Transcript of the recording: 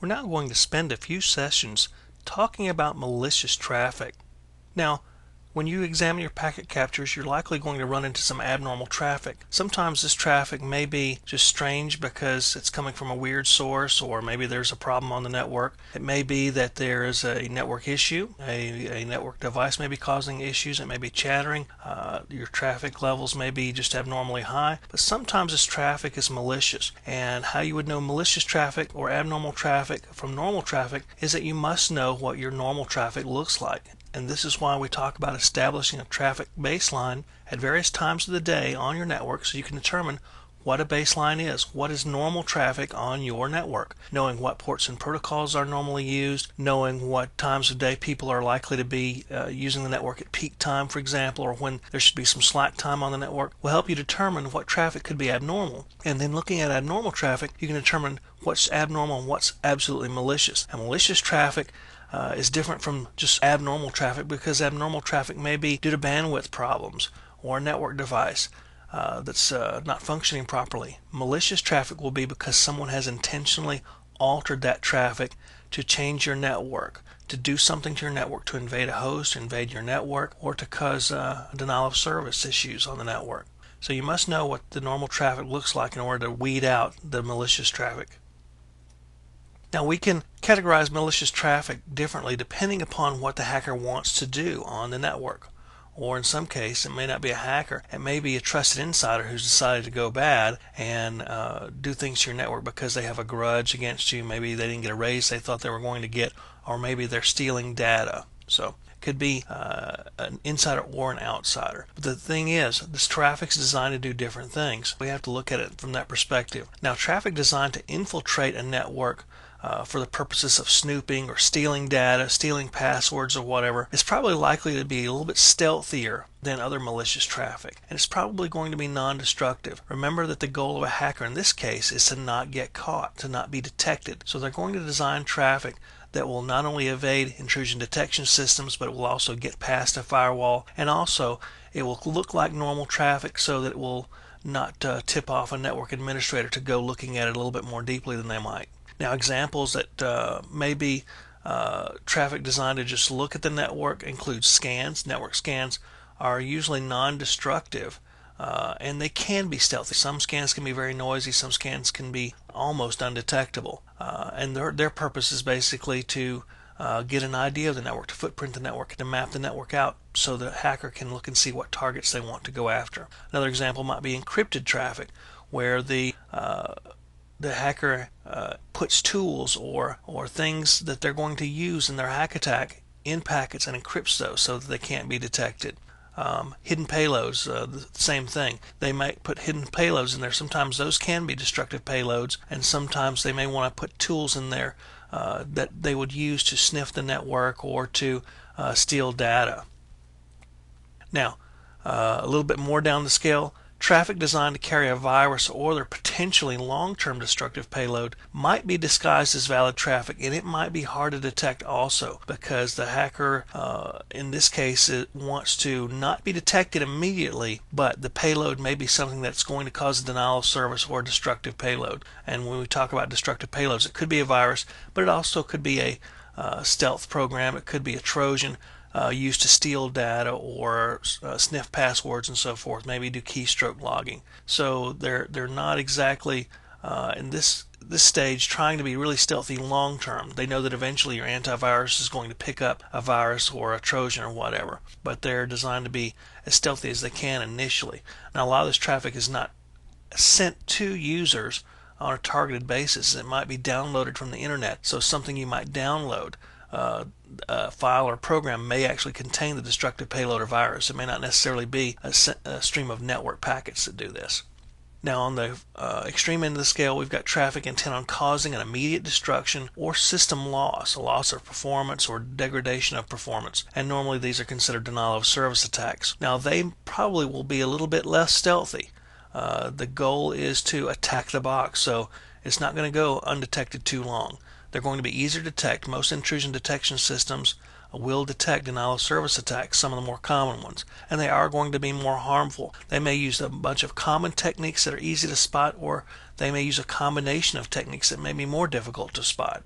We're now going to spend a few sessions talking about malicious traffic. Now, when you examine your packet captures, you're likely going to run into some abnormal traffic. Sometimes this traffic may be just strange because it's coming from a weird source, or maybe there's a problem on the network. It may be that there is a network issue. A network device may be causing issues. It may be chattering. Your traffic levels may be just abnormally high. But sometimes this traffic is malicious. And how you would know malicious traffic or abnormal traffic from normal traffic is that you must know what your normal traffic looks like. And this is why we talk about establishing a traffic baseline at various times of the day on your network, so you can determine what a baseline is. What is normal traffic on your network? Knowing what ports and protocols are normally used, knowing what times of day people are likely to be using the network at peak time, for example, or when there should be some slack time on the network, will help you determine what traffic could be abnormal. And then looking at abnormal traffic, you can determine what's abnormal and what's absolutely malicious. And malicious traffic is different from just abnormal traffic, because abnormal traffic may be due to bandwidth problems or a network device that's not functioning properly. Malicious traffic will be because someone has intentionally altered that traffic to change your network, to do something to your network, to invade a host, invade your network, or to cause denial of service issues on the network. So you must know what the normal traffic looks like in order to weed out the malicious traffic. Now, we can categorize malicious traffic differently depending upon what the hacker wants to do on the network. Or in some case, it may not be a hacker. It may be a trusted insider who's decided to go bad and do things to your network because they have a grudge against you. Maybe they didn't get a raise they thought they were going to get, or maybe they're stealing data. So it could be an insider or an outsider. But the thing is, this traffic is designed to do different things. We have to look at it from that perspective. Now, traffic designed to infiltrate a network for the purposes of snooping or stealing data, stealing passwords or whatever, is probably likely to be a little bit stealthier than other malicious traffic. And it's probably going to be non-destructive. Remember that the goal of a hacker in this case is to not get caught, to not be detected. So they're going to design traffic that will not only evade intrusion detection systems, but it will also get past a firewall, and also it will look like normal traffic so that it will not tip off a network administrator to go looking at it a little bit more deeply than they might. Now, examples that may be traffic designed to just look at the network include scans. Network scans are usually non-destructive, and they can be stealthy. Some scans can be very noisy. Some scans can be almost undetectable. And their purpose is basically to get an idea of the network, to footprint the network, to map the network out so the hacker can look and see what targets they want to go after. Another example might be encrypted traffic, where the hacker puts tools or things that they're going to use in their hack attack in packets and encrypts those so that they can't be detected. Hidden payloads, the same thing. They might put hidden payloads in there. Sometimes those can be destructive payloads, and sometimes they may want to put tools in there that they would use to sniff the network or to steal data. Now, a little bit more down the scale, traffic designed to carry a virus or other potentially long-term destructive payload might be disguised as valid traffic, and it might be hard to detect also, because the hacker in this case wants to not be detected immediately, but the payload may be something that's going to cause a denial of service or a destructive payload. And when we talk about destructive payloads, it could be a virus, but it also could be a stealth program. It could be a Trojan used to steal data or sniff passwords and so forth, maybe do keystroke logging. So they're not exactly in this stage trying to be really stealthy long term. They know that eventually your antivirus is going to pick up a virus or a Trojan or whatever, but they're designed to be as stealthy as they can initially. Now, a lot of this traffic is not sent to users on a targeted basis. It might be downloaded from the internet, so something you might download, a file or program, may actually contain the destructive payload or virus. It may not necessarily be a stream of network packets that do this. Now, on the extreme end of the scale, we've got traffic intent on causing an immediate destruction or system loss, a loss of performance or degradation of performance. And normally these are considered denial of service attacks. Now, they probably will be a little bit less stealthy. The goal is to attack the box, so it's not going to go undetected too long. They're going to be easier to detect. Most intrusion detection systems will detect denial of service attacks, some of the more common ones, and they are going to be more harmful. They may use a bunch of common techniques that are easy to spot, or they may use a combination of techniques that may be more difficult to spot.